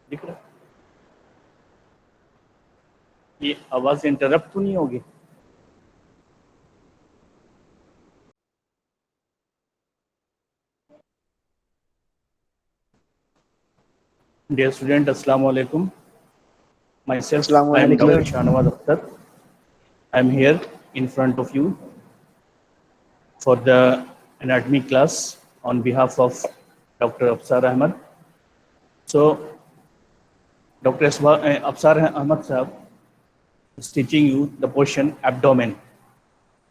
दिख रहा? ये आवाज इंटरप्ट तो नहीं होगी? Dear student, Assalamu alaikum. Myself, I am Dr. Shahnawaz Akhtar. I am here in front of you for the anatomy class on behalf of Dr. Absar Ahmad. So, Dr. Absar Ahmad Sahab is teaching you the portion abdomen.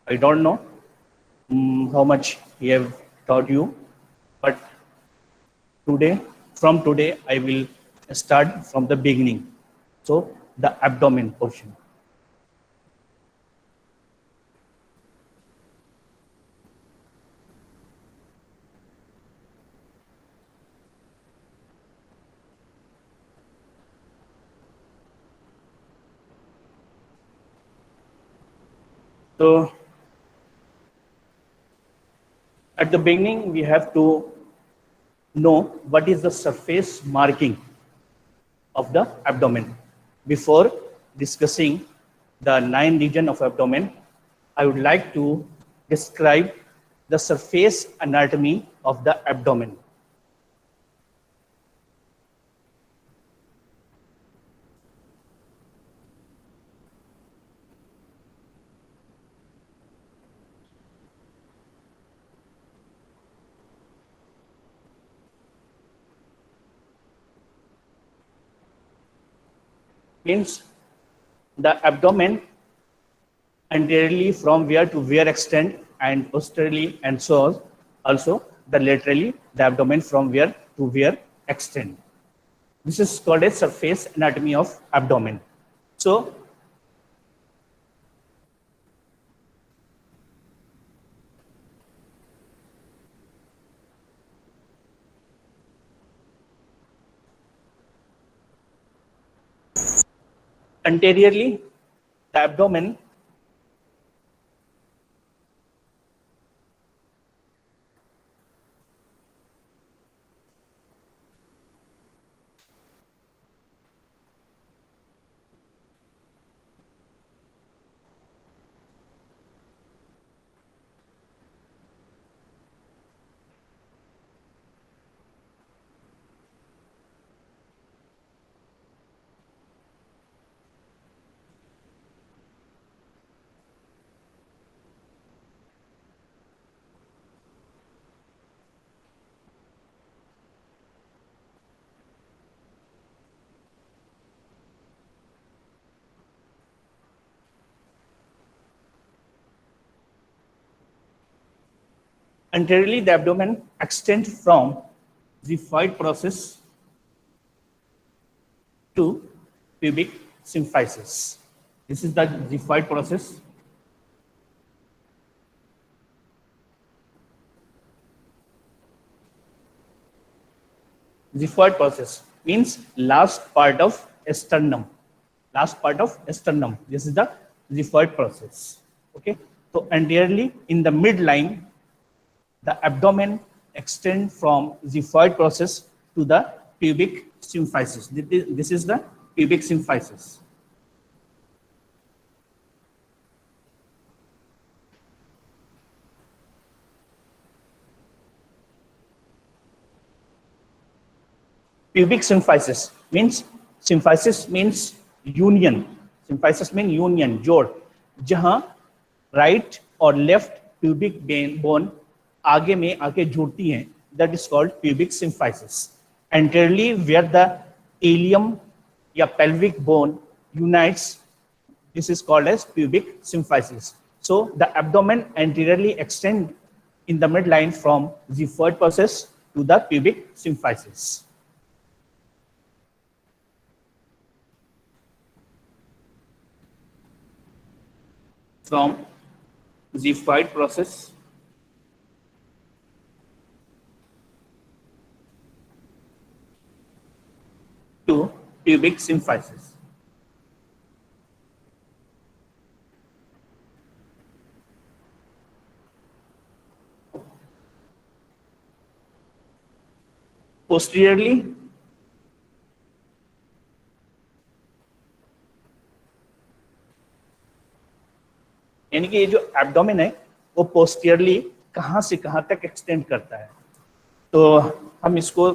I don't know how much he have taught you, but from today, I will start from the beginning. So, the abdomen portion. So, at the beginning, we have to know what is the surface marking of the abdomen. Before discussing the 9 region of abdomen, I would like to describe the surface anatomy of the abdomen. Means the abdomen anteriorly from where to where extend, and posteriorly and so on. Also the laterally the abdomen from where to where extend. This is called a surface anatomy of abdomen. So anteriorly the abdomen anteriorly the abdomen extends from xiphoid process to pubic symphysis. This is the xiphoid process. Xiphoid process means last part of sternum. Last part of sternum. This is the xiphoid process. Okay. So anteriorly in the midline, the abdomen extends from xiphoid process to the pubic symphysis. This is the pubic symphysis. Pubic symphysis means union. Symphysis means union, जोड़, जहां right और left pubic bone आगे में आके जुड़ती हैं. That is called pubic symphysis. Anteriorly, where the ilium या pelvic bone unites, this is called as pubic symphysis. So the abdomen anteriorly extends in the midline from xiphoid process to the pubic symphysis. From xiphoid process to pubic symphysis. Posteriorly, यानी कि ये जो abdomen है वो posteriorly कहाँ से कहाँ तक एक्सटेंड करता है। तो हम इसको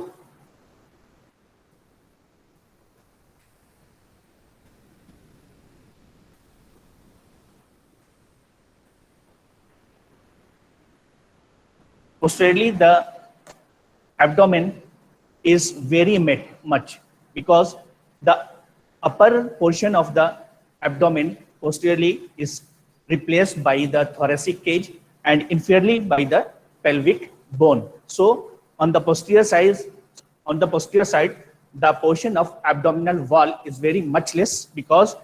posteriorly the abdomen is very much because the upper portion of the abdomen posteriorly is replaced by the thoracic cage and inferiorly by the pelvic bone. So on the posterior side, the portion of abdominal wall is very much less because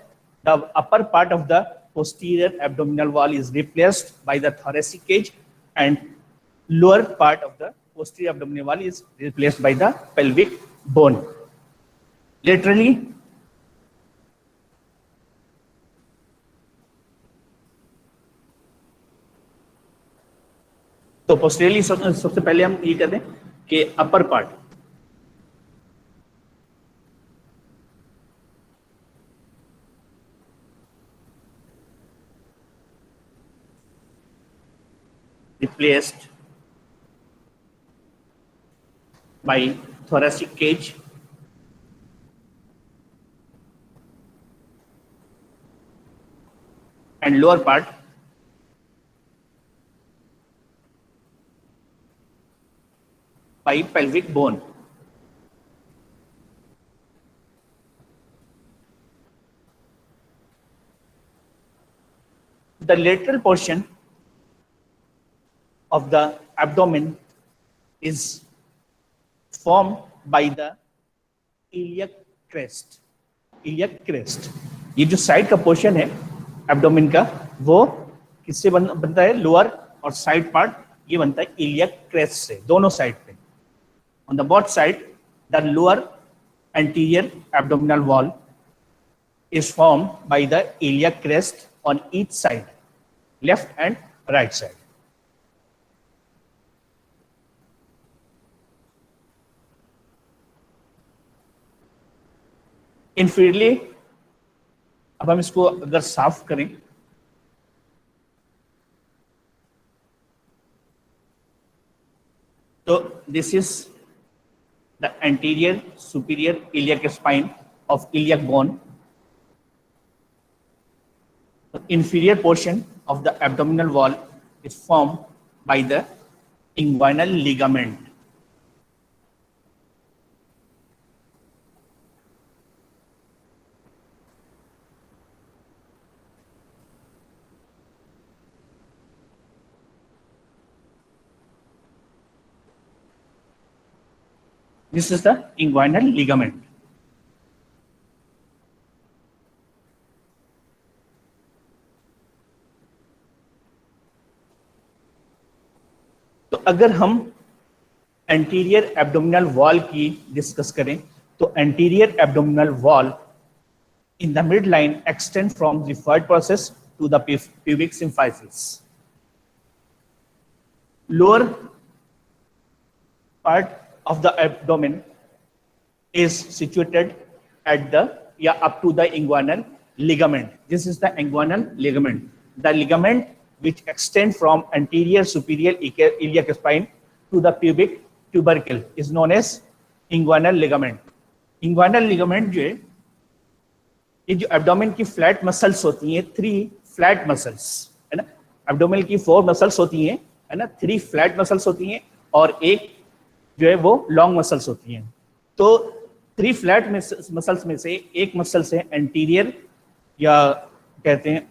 the upper part of the posterior abdominal wall is replaced by the thoracic cage and lower part of the posterior abdominal wall is replaced by the pelvic bone. Laterally, तो posteriorly सबसे पहले हम ये कहते हैं कि upper part replaced by thoracic cage and lower part by pelvic bone. The lateral portion of the abdomen is formed by the iliac crest. iliac crest, ये जो साइड का पोर्शन है एब्डोमेन का वो किससे बनता है? लोअर और साइड पार्ट ये बनता है iliac crest से, दोनों साइड पे. On the both side, the lower anterior abdominal wall is formed by the iliac crest on each side, left and right side. Inferiorly, अब हम इसको अगर साफ करें तो this is the anterior superior iliac spine of iliac bone. The inferior portion of the abdominal wall is formed by the inguinal ligament. This is the inguinal ligament. तो अगर हम एंटीरियर एब्डोमिनल वॉल की discuss करें तो anterior abdominal wall in the midline extend from the third process to the pubic symphysis. Lower part of the abdomen is situated at the up to the inguinal ligament. This is the inguinal ligament. The ligament which extend from anterior superior iliac spine to the pubic tubercle is known as inguinal ligament. Inguinal ligament जो है ये जो abdomen की flat muscles होती हैं, 3 flat muscles है ना, abdomen की 4 मसल्स होती हैं है ना, 3 फ्लैट मसल्स होती हैं और एक जो है वो लॉन्ग मसल्स होती हैं. तो 3 फ्लैट मसल्स में से एक मसल से एंटीरियर या कहते हैं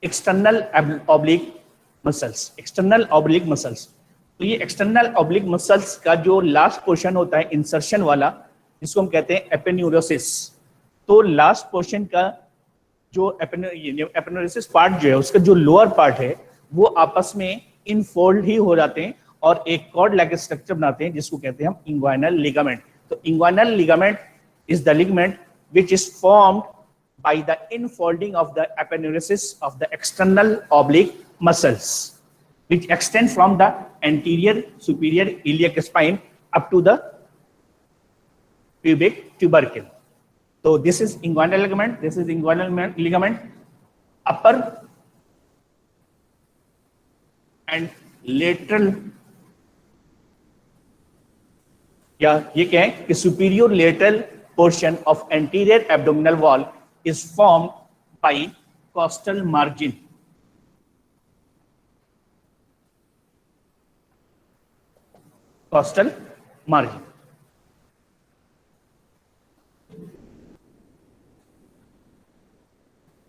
external oblique muscles. External oblique muscles, तो ये एक्सटर्नल ऑब्लिक मसल्स का जो लास्ट पोर्शन होता है इंसर्शन वाला, जिसको हम कहते हैं एपेन्यूरोसिस. तो लास्ट पोर्शन का जो एपेन्यूरोसिस पार्ट जो है उसका जो लोअर पार्ट है वो आपस में इनफोल्ड ही हो जाते हैं और एक कॉर्ड लाइक स्ट्रक्चर बनाते हैं जिसको कहते हैं हम इंग्वाइनल लिगामेंट. तो inguinal ligament is the ligament which is formed by the infolding of the aponeurosis of the external oblique muscles which extend from the anterior superior iliac spine up to the pubic tubercle. So this is inguinal ligament, this is inguinal ligament, upper and lateral, या ये क्या है कि superior lateral portion of anterior abdominal wall is formed by costal margin. Costal margin.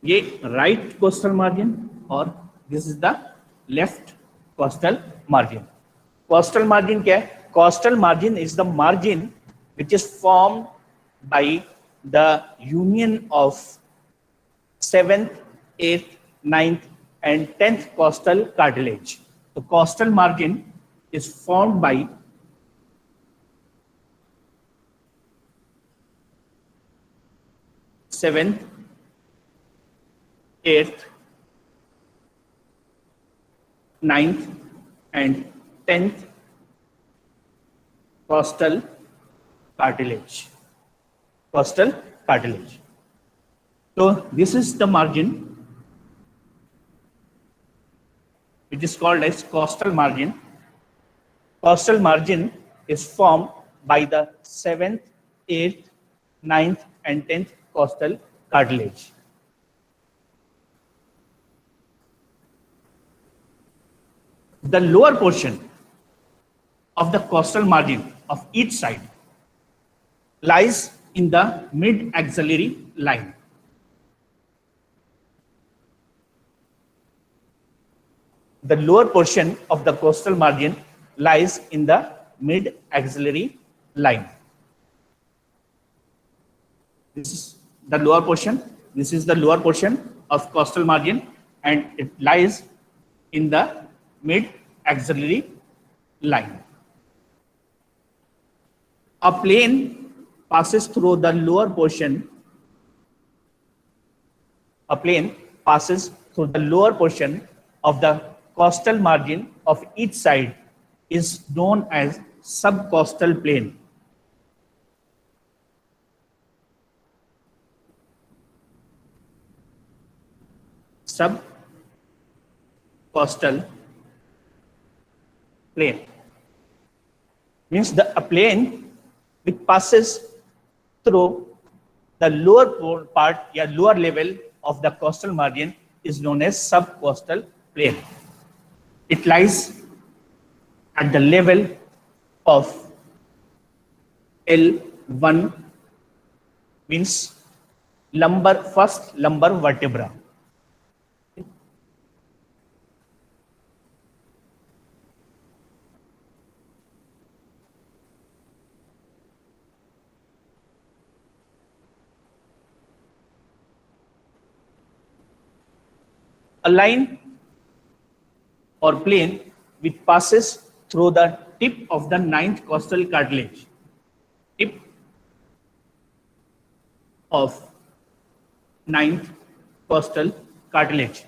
ये right costal margin और this is the left costal margin. Costal margin क्या है? Costal margin is the margin which is formed by the union of 7th, 8th, 9th and 10th costal cartilage. The costal margin is formed by 7th, 8th, 9th and 10th costal cartilage. Costal cartilage. So this is the margin which is called as costal margin. Costal margin is formed by the 7th, 8th, 9th and 10th costal cartilage. The lower portion of the costal margin of each side lies in the mid-axillary line. The lower portion of the costal margin lies in the mid-axillary line. This is the lower portion. This is the lower portion of costal margin and it lies in the mid-axillary line. A plane passes through the lower portion. A plane passes through the lower portion of the costal margin of each side is known as subcostal plane. Subcostal plane means a plane which passes through the lower part or lower level of the costal margin is known as subcostal plane. It lies at the level of L1 means first lumbar vertebra. A line or plane which passes through the tip of the 9th costal cartilage. Tip of 9th costal cartilage.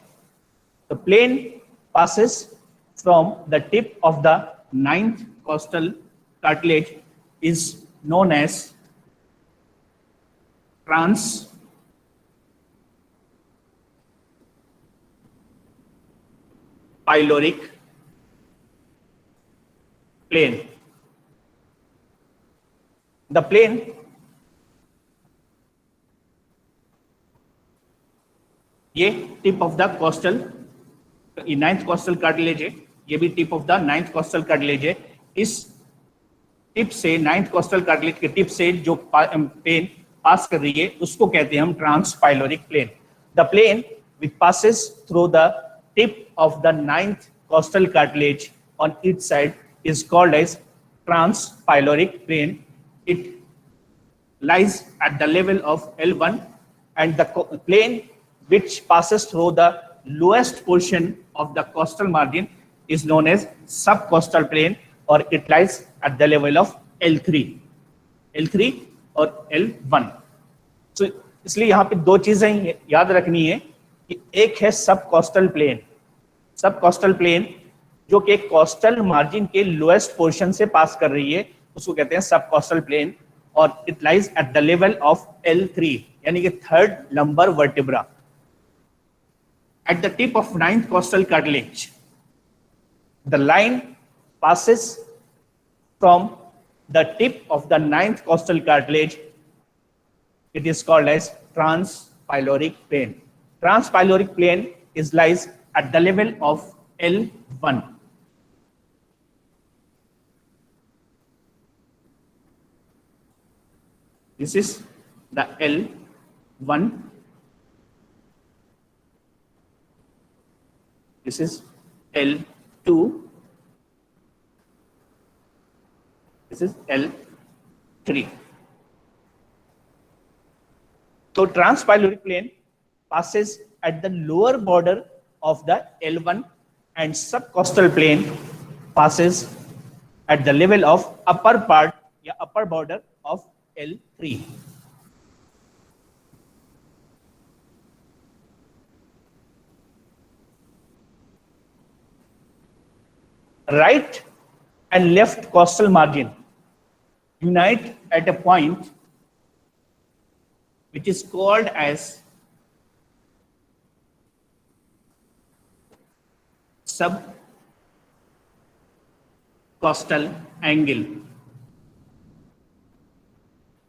The plane passes from the tip of the 9th costal cartilage is known as transpyloric plane. The plane ये tip of the costal 9th costal cartilage है, ये भी tip of the 9th costal cartilage है. इस tip से 9th costal cartilage के tip से जो प्लेन पास कर रही है उसको कहते हैं हम transpyloric plane. The plane which passes through the tip of the 9th costal cartilage on each side is called as transpyloric plane. It lies at the level of L1 and the plane which passes through the lowest portion of the costal margin is known as subcostal plane or it lies at the level of L3 और L1. So इसलिए यहाँ पे दो चीजें याद रखनी है कि एक है सबकॉस्टल प्लेन. सबकॉस्टल प्लेन जो कि कॉस्टल मार्जिन के लोएस्ट पोर्शन से पास कर रही है उसको कहते हैं सबकॉस्टल plane. or it lies at the level of L3 यानी कि third lumbar vertebra at the tip of ninth costal cartilage. The line passes from the tip of the ninth costal cartilage. It is called as transpyloric plane. Transpyloric plane is lies at the level of L1. This is the L1. This is L2. This is L3. So transpyloric plane passes at the lower border of the L1 and subcostal plane passes at the level of upper part या upper border of L3. Right and left costal margin unite at a point which is called as subcostal angle.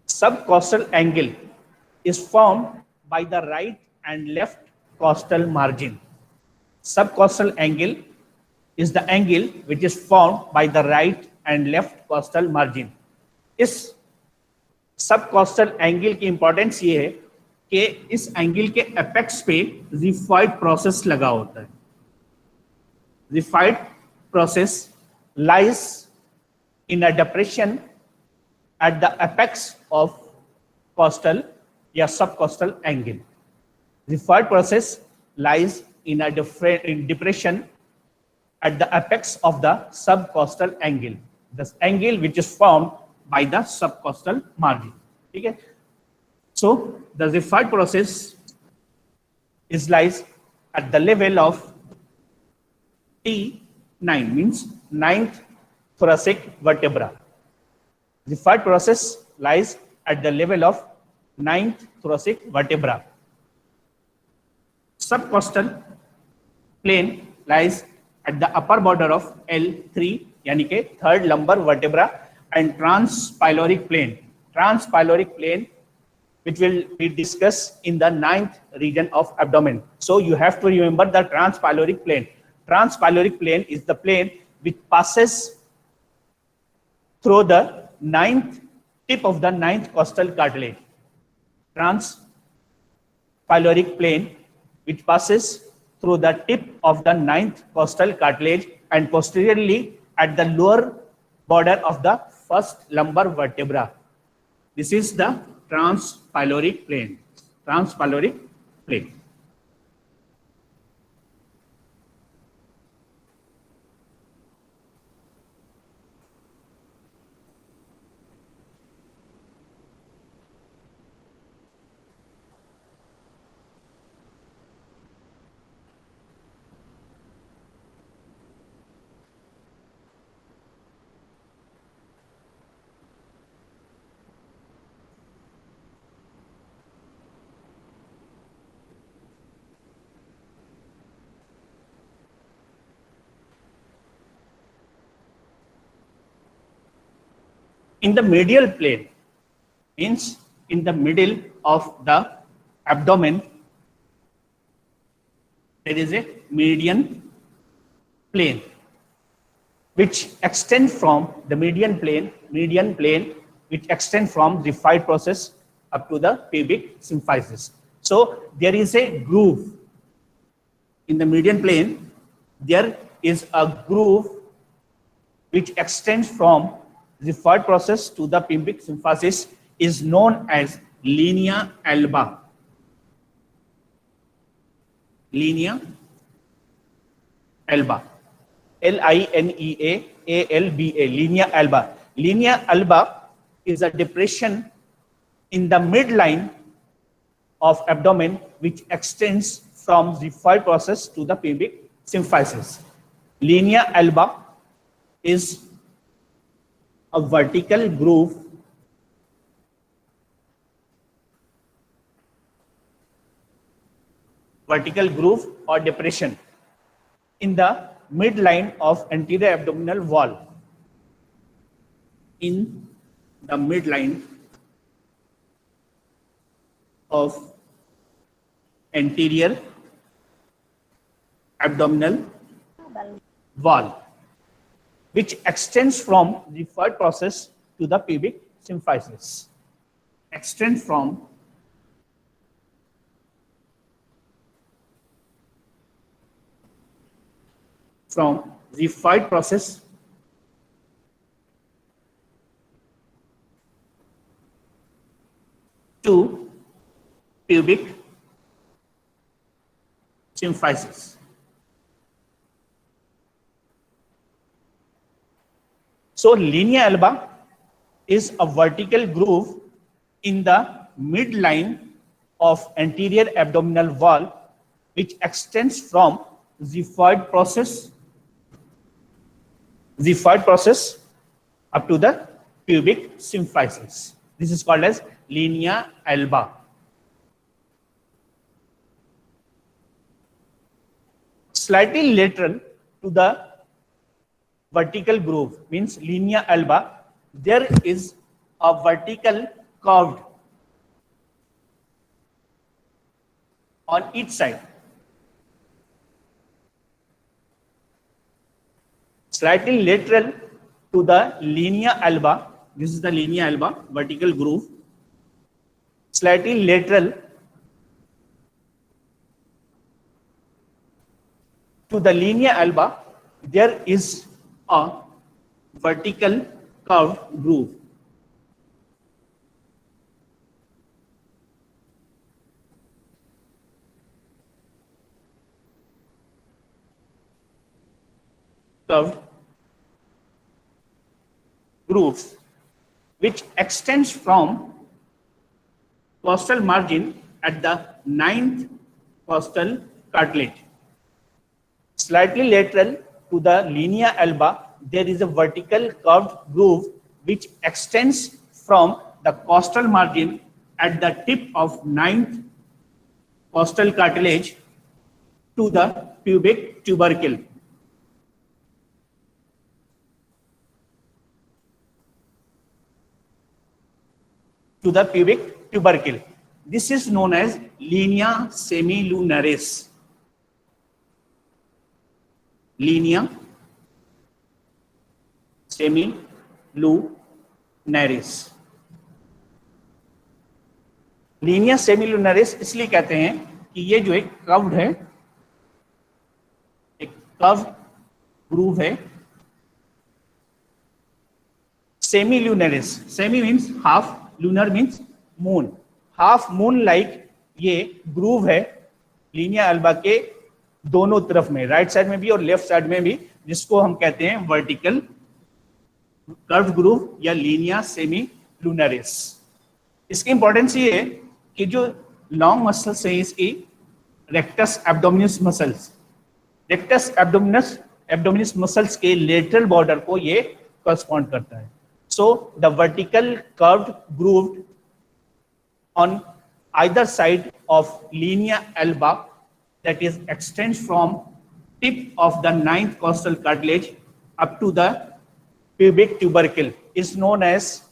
Subcostal angle is formed by the right and left costal margin. Subcostal angle is the angle which is formed by the right and left costal margin. इस सबकॉस्टल angle की importance ये है कि इस angle के apex पे रिफाइड process लगा होता है. Xiphoid process lies in a depression at the apex of costal या subcostal angle. Xiphoid process lies in a depression at the apex of the subcostal angle, the angle which is formed by the subcostal margin. Okay, so the referred process is lies at the level of T9, means ninth thoracic vertebra. Referred process lies at the level of ninth thoracic vertebra. Subcostal plane lies at the upper border of L3 यानी के third lumbar vertebra, and transpyloric plane. Transpyloric plane which will be discussed in the ninth region of abdomen. So you have to remember the transpyloric plane. Transpyloric plane is the plane which passes through the ninth tip of the ninth costal cartilage. Transpyloric plane which passes through the tip of the ninth costal cartilage and posteriorly at the lower border of the first lumbar vertebra. This is the transpyloric plane. Transpyloric plane. In the medial plane, means in the middle of the abdomen, there is a median plane which extends from the median plane which extends from the referred process up to the pubic symphysis. So there is a groove in the median plane. There is a groove which extends from the referred process to the pubic symphysis, is known as linea alba. Linea alba. L-I-N-E-A-A-L-B-A. Linea alba. Linea alba is a depression in the midline of abdomen which extends from the referred process to the pubic symphysis. Linea alba is a vertical groove vertical groove or depression in the midline of anterior abdominal wall. In the midline of anterior abdominal wall, which extends from the third process to the pubic symphysis. Extend from the third process to pubic symphysis. So linea alba is a vertical groove in the midline of anterior abdominal wall, which extends from the third process up to the pubic symphysis. This is called as linea alba. Slightly lateral to the vertical groove means linea alba, there is a vertical curved on each side. Slightly lateral to the linea alba, this is the linea alba, vertical groove. Slightly lateral to the linea alba, there is a vertical curved groove. Curved groove which extends from costal margin at the 9th costal cartilage. Slightly lateral to the linea alba, there is a vertical curved groove which extends from the costal margin at the tip of 9th costal cartilage to the pubic tubercle. To the pubic tubercle. This is known as linea semilunaris. Linea semilunaris. Linea semilunaris इसलिए कहते हैं कि ये जो एक curved है, एक curve groove है. Semilunaris, semi means half, lunar means moon, half moon like ये ग्रूव है लीनिया अल्बा के दोनों तरफ में, राइट साइड में भी और लेफ्ट साइड में भी, जिसको हम कहते हैं वर्टिकल कर्व ग्रूव या लीनिया सेमी लूनरिस. इसकी इंपॉर्टेंस ये है कि जो लॉन्ग मसल्स हैं इसकी, rectus abdominis muscles, rectus abdominis muscles के लेटरल बॉर्डर को ये करस्पॉन्ड करता है. So the vertical curved groove on either side of linea alba, that is extends from tip of the 9th costal cartilage up to the pubic tubercle, is known as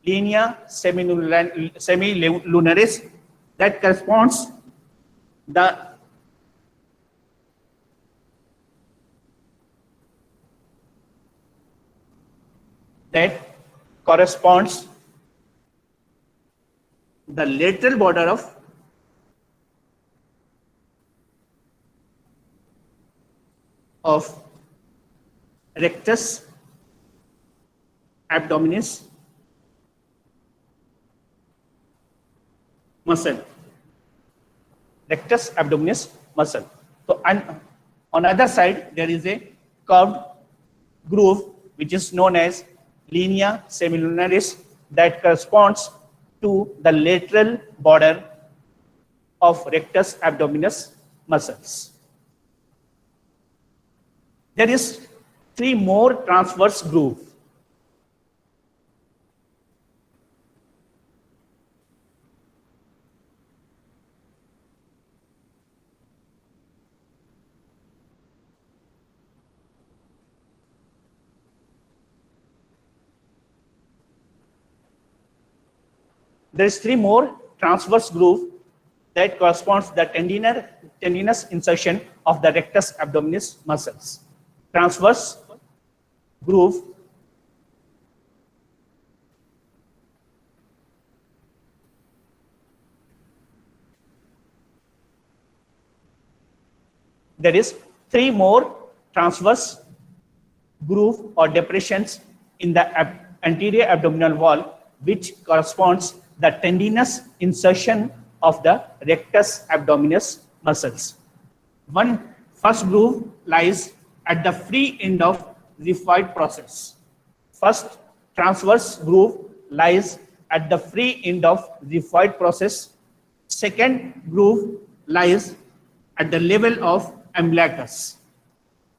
linea semilunaris. That corresponds the lateral border of rectus abdominis muscle. Rectus abdominis muscle. So on other side there is a curved groove which is known as linea semilunaris that corresponds to the lateral border of rectus abdominis muscles. There is 3 more transverse groove. There is 3 more transverse groove that corresponds to the tendinous insertion of the rectus abdominis muscles. Transverse groove there is 3 more transverse groove or depressions in the anterior abdominal wall, which corresponds the tendinous insertion of the rectus abdominis muscles. One first groove lies at the free end of xiphoid process. First transverse groove lies at the free end of xiphoid process. Second groove lies at the level of umbilicus.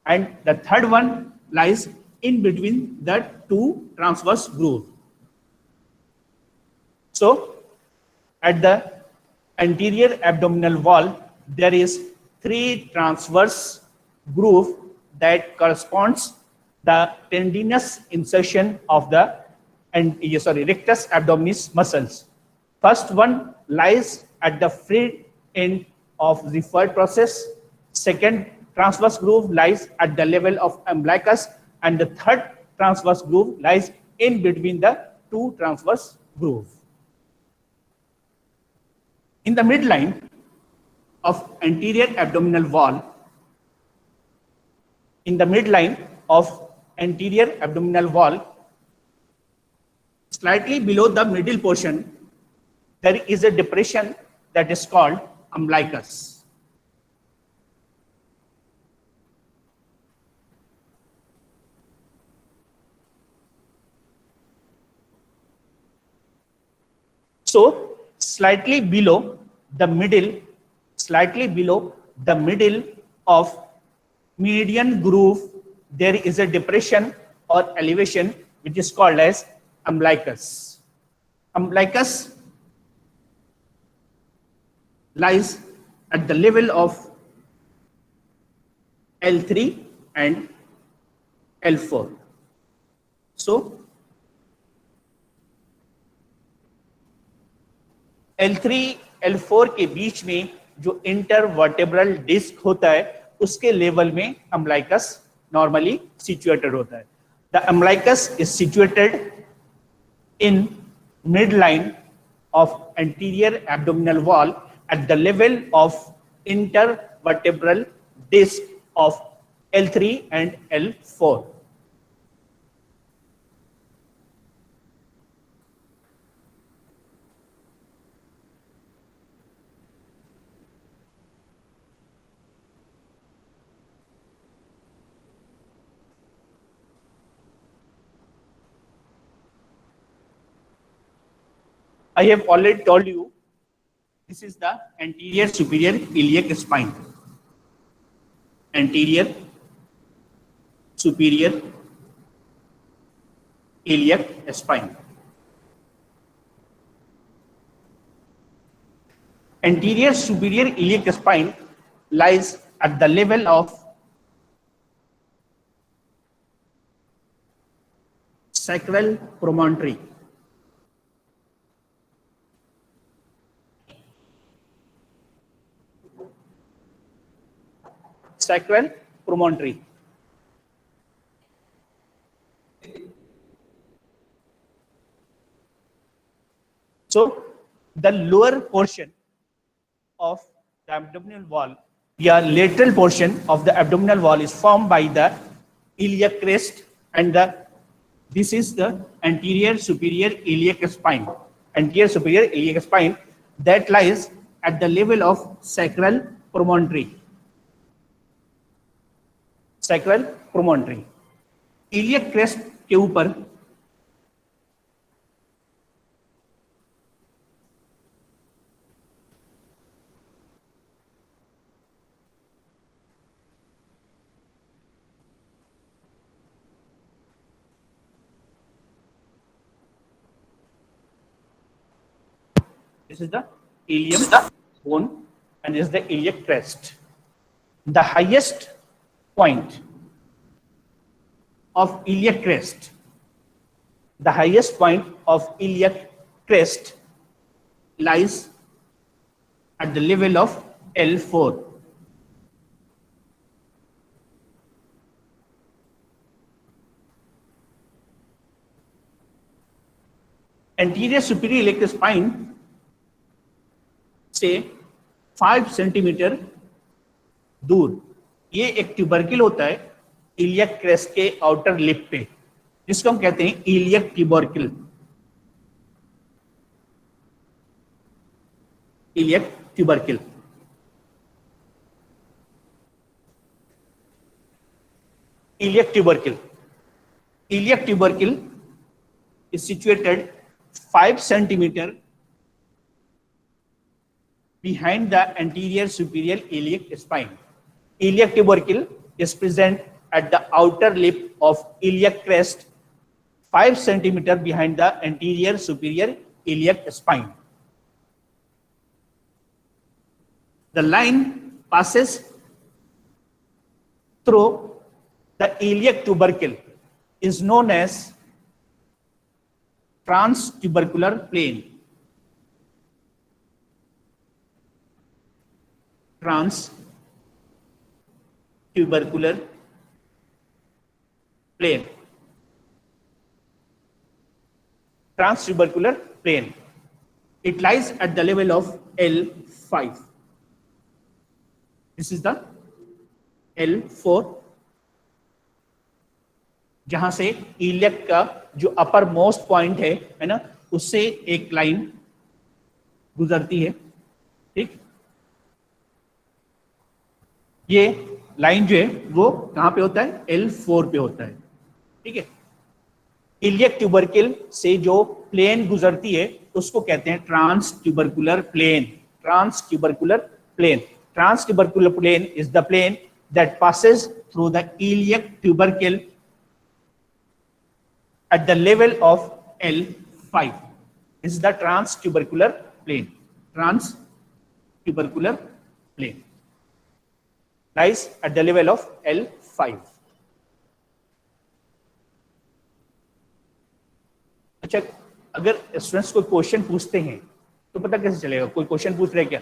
And the third one lies in between the 2 transverse grooves. So, at the anterior abdominal wall, there is 3 transverse groove that corresponds the tendinous insertion of the rectus abdominis muscles. First one lies at the free end of the xiphoid process. Second transverse groove lies at the level of umbilicus, and the third transverse groove lies in between the 2 transverse grooves. In the midline of anterior abdominal wall, slightly below the middle portion, there is a depression that is called umbilicus. So, slightly below the middle of median groove, there is a depression or elevation which is called as umbilicus. Umbilicus lies at the level of L3 and L4. So, L3 L4 के बीच में जो intervertebral disc होता है उसके level में umbilicus normally situated होता है. The umbilicus is situated in midline of anterior abdominal wall at the level of intervertebral disc of L3 and L4. I have already told you this is the anterior superior iliac spine. Anterior superior iliac spine. Anterior superior iliac spine lies at the level of sacral promontory. Sacral promontory. So, the lower portion of the abdominal wall, the lateral portion of the abdominal wall is formed by the iliac crest, and this is the anterior superior iliac spine. Anterior superior iliac spine that lies at the level of sacral promontory. Sacral promontory. Iliac crest के ऊपर this is the ilium bone and this is the iliac crest. The highest point of iliac crest, lies at the level of L4. Anterior superior iliac spine से 5 centimetre दूर ये एक tubercle होता है iliac crest के outer lip पे, जिसको हम कहते हैं iliac tubercle. Iliac tubercle iliac tubercle iliac tubercle is situated 5 centimeter behind the anterior superior iliac spine. Iliac tubercle is present at the outer lip of iliac crest 5 centimeter behind the anterior superior iliac spine. The line passes through the iliac tubercle is known as transtubercular plane. Transtubercular plane. Transtubercular plane. It lies at the level of L5. This is the L4, जहां से iliac का जो upper most point है ना, उससे एक line गुजरती है। ठीक, ये लाइन जो है वो कहां पे होता है? L4 पे होता है। ठीक है, इलियक ट्यूबरकिल से जो प्लेन गुजरती है उसको कहते हैं transtubercular plane. Transtubercular plane, transtubercular plane is the plane that passes through the iliac tubercle at the level of L5. This is the transtubercular plane. Transtubercular plane lies at the level of L5. अच्छा, अगर students कोई question पूछते हैं तो पता कैसे चलेगा? कोई क्वेश्चन पूछ रहे क्या?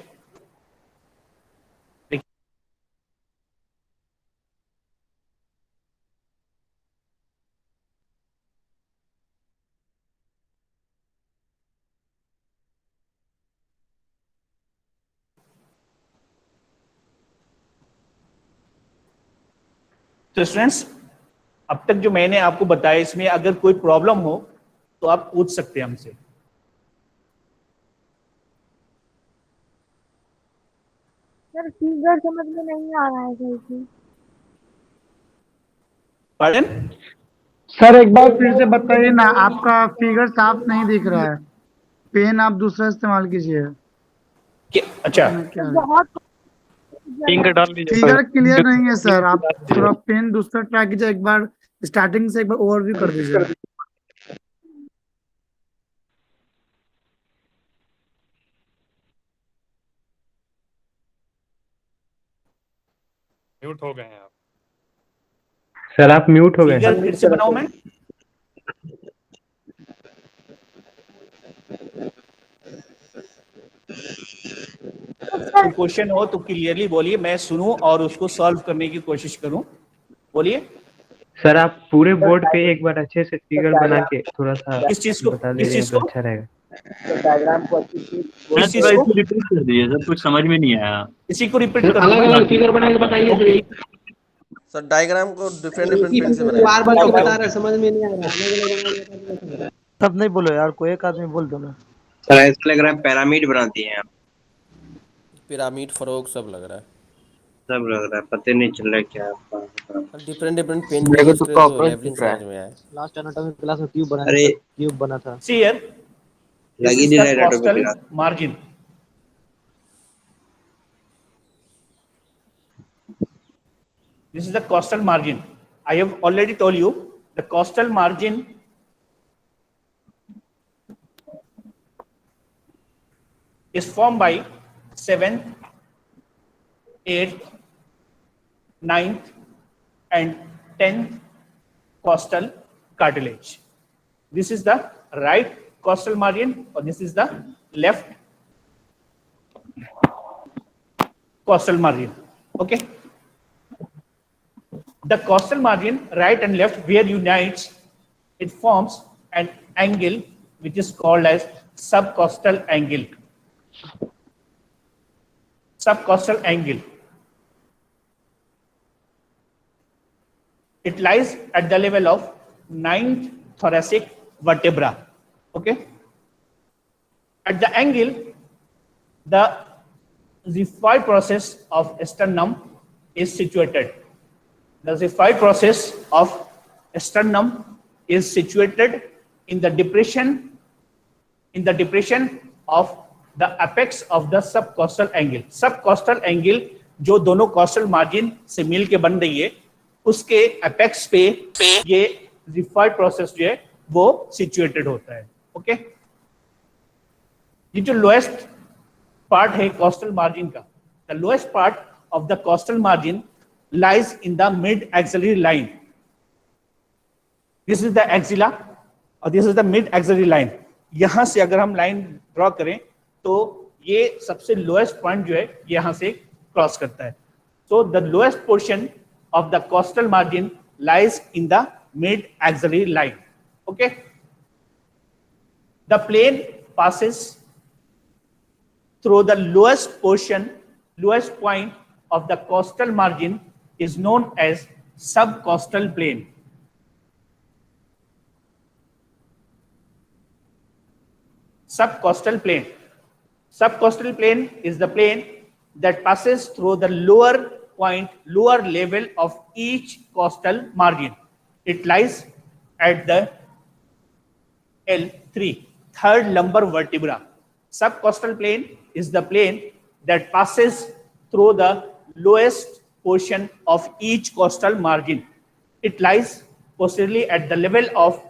तो स्टूडेंट्स, अब तक जो मैंने आपको बताया इसमें अगर कोई प्रॉब्लम हो तो आप पूछ सकते हैं हमसे। सर फिगर समझ में नहीं आ रहा है सही से। पार्डन सर एक बार फिर से बताइए ना, आपका फिगर साफ नहीं दिख रहा है। पेन आप दूसरा इस्तेमाल कीजिए। अच्छा, क्या है? बहुत फिंगर डाल लीजिए। फिगर क्लियर नहीं है सर, आप थोड़ा पेन दूसरा ट्राई कीजिए। एक बार स्टार्टिंग से एक बार ओवरव्यू कर दीजिए। म्यूट हो गए हैं आप। सर आप म्यूट हो गए। फिगर फिर से बनाऊं मैं? कोई क्वेश्चन हो तो क्लियरली बोलिए, मैं सुनूं और उसको सॉल्व करने की कोशिश करूं। बोलिए। सर आप पूरे बोर्ड पे एक बार अच्छे से फिगर बना के थोड़ा सा किस चीज को? बता किस दीजिए चीज तो को? अच्छा रहेगा। डायग्राम को अच्छी किस चीज को? रिपीट कर दीजिए सर, कुछ समझ में नहीं आया। इसी को रिपीट कर दूं मैं? अलग फिगर बना के बताइए। सर डायग्राम को डिफरेंट पेन से बनाइए। बार बार बता रहा है, समझ में नहीं आ रहा। सब नहीं बोलो यार, कोई एक आदमी बोल दो ना। सर ऐसा लग रहा है पिरामिड बना दिए हैं आप। पिरामिड फरोग सब लग रहा है। सब लग रहा है, पता नहीं चल रहा है क्या आपका। डिफरेंट पेन को यूज करके तो लेवलिंग समझ में आया। लास्ट एनाटॉमी क्लास में क्यूब बना अरे क्यूब बना था। See here, this लगी is नहीं the रहा costal है margin. This is the costal margin. I have already told you the costal margin is formed by 7th, 8th, 9th and 10th costal cartilage. This is the right costal margin or this is the left costal margin. Okay. The costal margin, right and left, where unites, it forms an angle which is called as subcostal angle. Subcostal angle. It lies at the level of 9th thoracic vertebra. Okay. At the angle, the xiphoid process of sternum is situated. The xiphoid process of sternum is situated in the depression of the apex of the subcostal angle. Subcostal angle जो दोनों costal margin से मिल के बन रही है, उसके apex पे ये xiphoid प्रोसेस जो है वो सिचुएटेड होता है. ओके. ये जो लोएस्ट पार्ट है कॉस्टल मार्जिन का, the lowest part of the costal margin lies in the mid axillary line. This is the axilla और this is the mid axillary line. यहां से अगर हम लाइन ड्रॉ करें तो ये सबसे लोएस्ट पॉइंट जो है यहां से क्रॉस करता है. So the lowest portion of the costal margin lies in the mid axillary line. Okay. The plane passes through the lowest point of the costal margin is known as subcostal plane. Subcostal plane. Subcostal plane is the plane that passes through the lower level of each costal margin. It lies at the L3, third lumbar vertebra. Subcostal plane is the plane that passes through the lowest portion of each costal margin. It lies posteriorly at the level of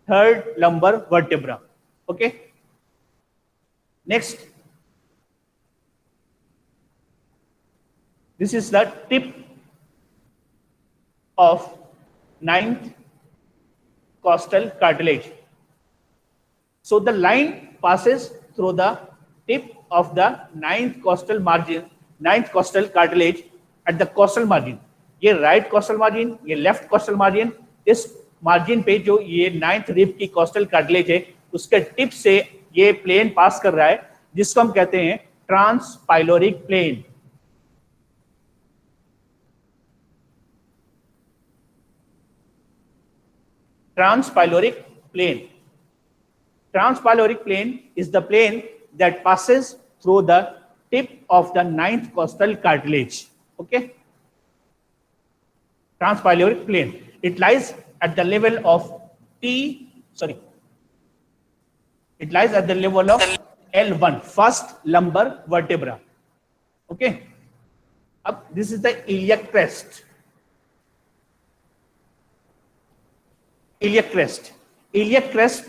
third lumbar vertebra. Okay. Next, this is the tip of 9th costal cartilage. So the line passes through the tip of the 9th costal cartilage at the costal margin. ये right costal margin, ये left costal margin, इस margin पे जो ये 9th rib की costal cartilage है उसके tip से ये प्लेन पास कर रहा है जिसको हम कहते हैं ट्रांसपाइलोरिक plane. Transpyloric plane. Transpyloric plane is the plane that passes through the tip of the 9th costal cartilage. Okay. Transpyloric plane. It lies at the level of It lies at the level of L1, first lumbar vertebra. Okay. Up, this is the iliac crest. Iliac crest. Iliac crest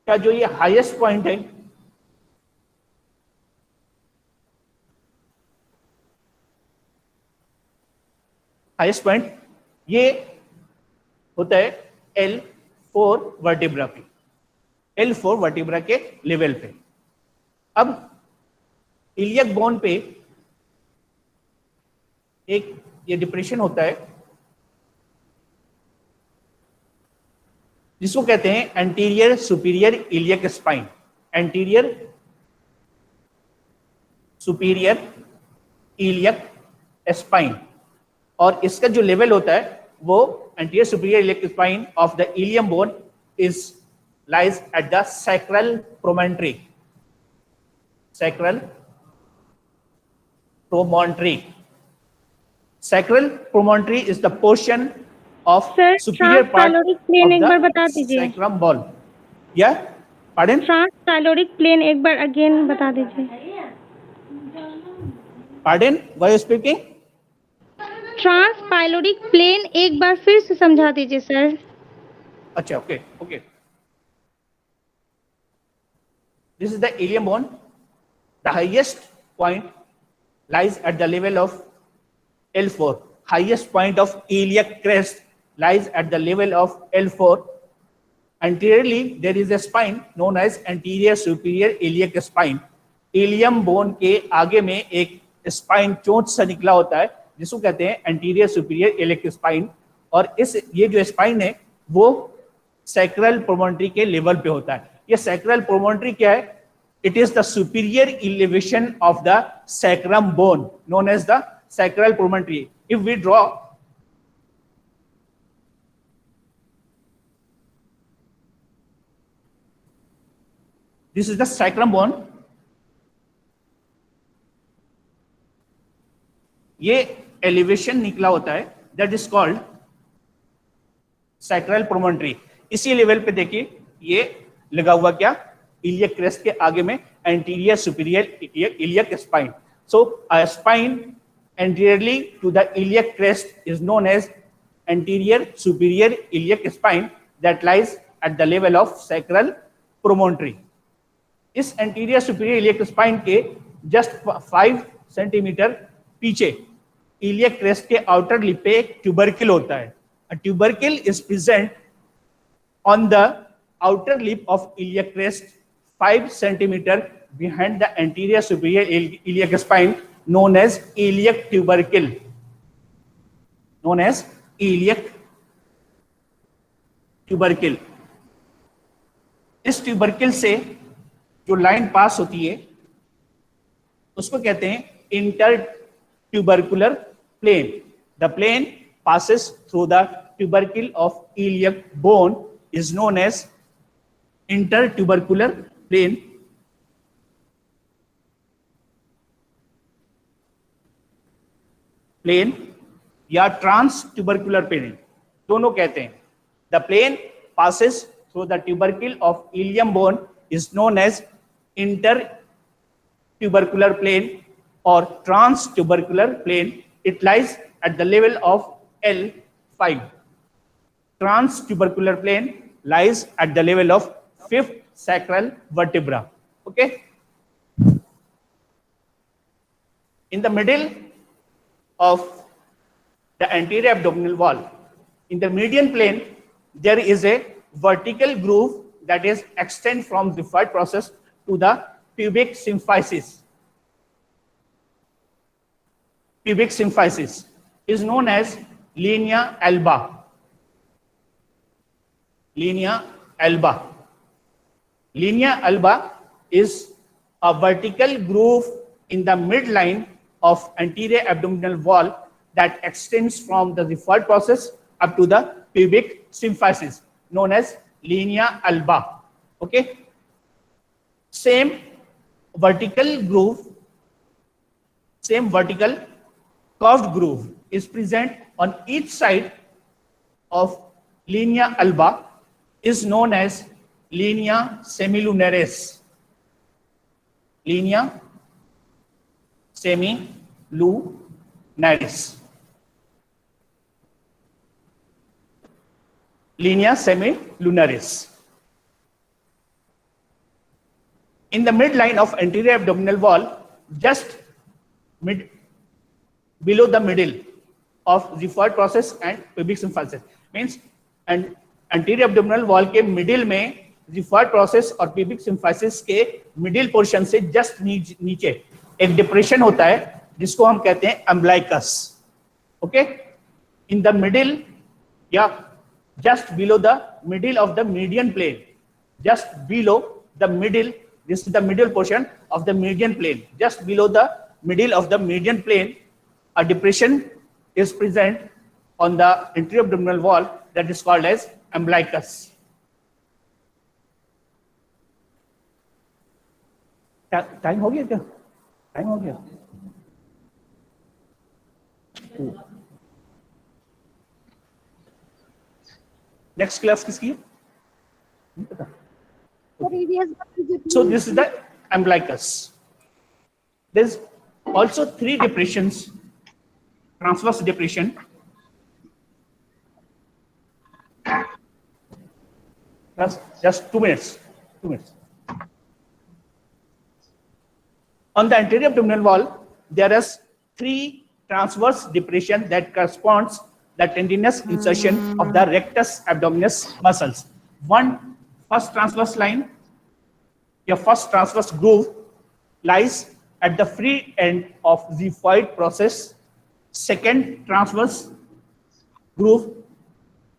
का जो ये highest point है, highest point ये होता है L4 vertebra पे, L4 vertebra के level पे. अब इलियक बोन पे एक ये डिप्रेशन होता है जिसको कहते हैं anterior superior iliac spine. Anterior superior iliac spine, और इसका जो लेवल होता है वो anterior superior iliac spine of the ilium bone is lies at the sacral promontory. Sacral promontory. Sacral promontory is the portion of superior part of the sacrum ball. Yeah, pardon? Transpyloric plane एक बार again बता दीजिए. Pardon? Why are you speaking? Transpyloric plane एक बार फिर से समझा दीजिए सर. अच्छा, okay. This is the ilium bone. The highest point lies at the level of L4. Highest point of iliac crest lies at the level of L4. Anteriorly, there is a spine known as anterior superior iliac spine. Ilium bone के आगे में एक spine चोंच सा निकला होता है जिसको कहते हैं एंटीरियर सुपीरियर इलियक स्पाइन, और ये जो स्पाइन है वो सैक्रल प्रोमोनटरी के लेवल पे होता है। ये सैक्रल प्रोमोनटरी क्या है? It is the superior elevation of the sacrum bone known as the sacral promontory. If we draw this is the sacrum bone, ये एलिवेशन निकला होता है that is called sacral promontory. इसी लेवल पे देखिए ये लगा हुआ क्या? इलियक क्रेस्ट के आगे में anterior superior iliac spine. So a spine anteriorly to the iliac crest is known as anterior superior iliac spine that lies at the level of sacral promontory. इस एंटीरियर सुपीरियर इलियक स्पाइन के just 5 centimetre पीछे iliac crest के outer lip पे एक tubercle होता है। A tubercle is present on the outer lip of iliac crest 5 centimeter behind the anterior superior iliac spine, known as iliac tubercle. Known as iliac tubercle. इस ट्यूबरकिल से जो line पास होती है उसको कहते हैं intertubercular plane. The plane passes through the tubercle of iliac bone is known as intertubercular plane. Plane या transtubercular plane दोनों कहते हैं। द plane passes through the tubercle of ilium bone is known as intertubercular plane or transtubercular plane. It lies at the level of L5. Transtubercular plane lies at the level of 5th sacral vertebra. Okay. In the middle of the anterior abdominal wall, in the median plane, there is a vertical groove that is extend from the third process to the pubic symphysis. Pubic symphysis is known as linea alba. Linea alba. Linea alba is a vertical groove in the midline of anterior abdominal wall that extends from the third process up to the pubic symphysis, known as linea alba. Okay. Same vertical curved groove is present on each side of linea alba, is known as linea semilunaris. Linea semilunaris. Linea semilunaris. In the midline of anterior abdominal wall, just below the middle of the third process and pubic symphysis, means and anterior abdominal wall के middle में the third process और pubic symphysis के middle portion से just नीचे एक depression होता है जिसको हम कहते हैं umbilicus. Okay, in the middle या just below the middle of the median plane, just below the middle, this is the middle portion of the median plane, just below the middle of the median plane, a depression is present on the anterior abdominal wall that is called as umbilicus. Time हो गया क्या? Time हो गया. Next class किसकी है? नहीं पता. So this is the umbilicus. There's also 3 depressions. Transverse depression, just 2 minutes. On the anterior abdominal wall, there is 3 transverse depression that corresponds the tendinous insertion of the rectus abdominis muscles. First transverse line, your first transverse groove lies at the free end of the void process. Second transverse groove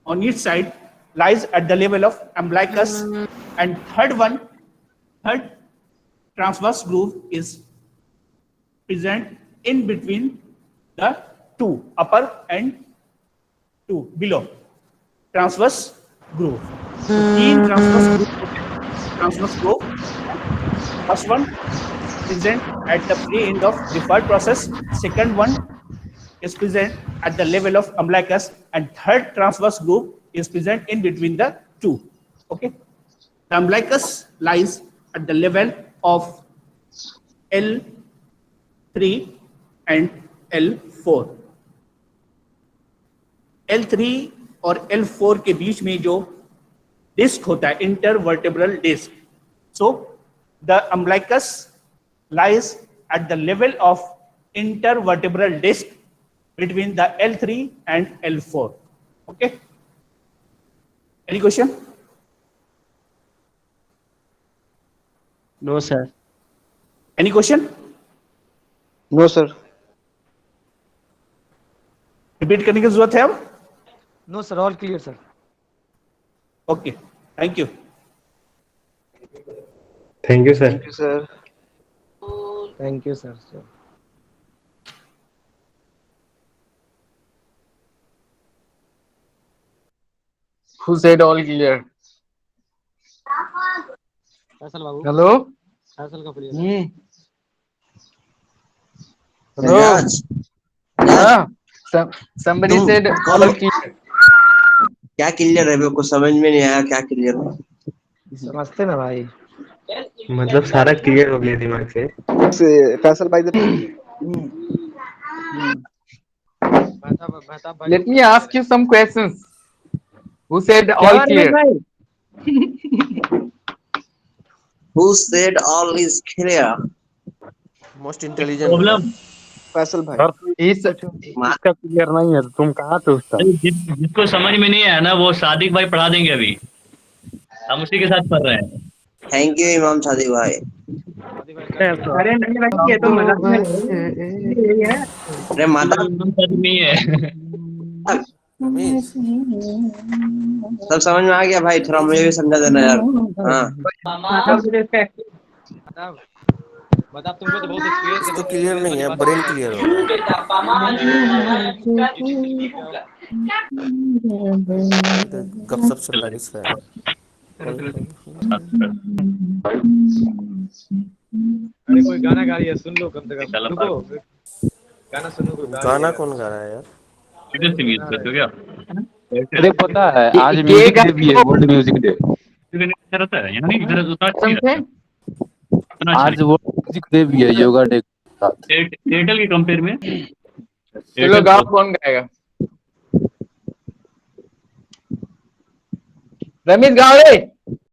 on each side lies at the level of umbilicus, and third transverse groove is present in between the two, upper and two below transverse groove. So तीन transverse groove. First one present at the free end of the void process. Second one is present at the level of umbilicus, and third transverse groove is present in between the two. Okay, the umbilicus lies at the level of L3 and L4. L3 और L4 के बीच में जो disc होता है, intervertebral disc, so the umbilicus lies at the level of intervertebral disc between the L3 and L4. Okay, any question? No sir. Any question? No sir. Repeat करने की जरूरत है अब? No sir, all clear sir. Okay, thank you. Thank you sir. Thank you sir. Thank you sir. Who said all clear? Faisal Babu. Hello? Faisal का clear. Hello? हाँ, somebody said all clear. क्या clear है? मेरे को समझ में नहीं आया क्या क्लियर है. समझते ना भाई. मतलब सारा क्लियर हो गया दिमाग से. फैसल भाई Let me ask you some questions. Who said all clear? Who said all is clear? Most intelligent. Problem. Faisal भाई. इसका क्लियर नहीं है तो तुम कहाँ पे उसका? जिसको समझ में नहीं आया ना वो सादिक भाई पढ़ा देंगे अभी. हम उसी के साथ पढ़ रहे हैं. थैंक यू इमाम सादिक भाई. अरे नहीं भाई ये तो मजाक में है. अरे माता नहीं है. सब समझ में आ गया भाई. थोड़ा मुझे भी समझा देना यार. हाँ बता तुमको तो बहुत एक्सपीरियंस है. तो क्लियर नहीं है, ब्रेन क्लियर हो. गपशप चल रहा है इसका. अरे कोई गाना गा रही है सुन लो कम से कम. रुको गाना सुनो. गाना कौन गा रहा है यार? सीरियस म्यूजिक करते हो क्या? अरे पता है आज म्यूजिक डे भी है, वर्ल्ड म्यूजिक डे. इधर होता है यहाँ नहीं, इधर उतना अच्छा नहीं रहता. आज वर्ल्ड म्यूजिक डे भी है योगा डे के साथ. एयरटेल के कंपेयर में. चलो गाओ, कौन गाएगा? रमेश गाओ रे.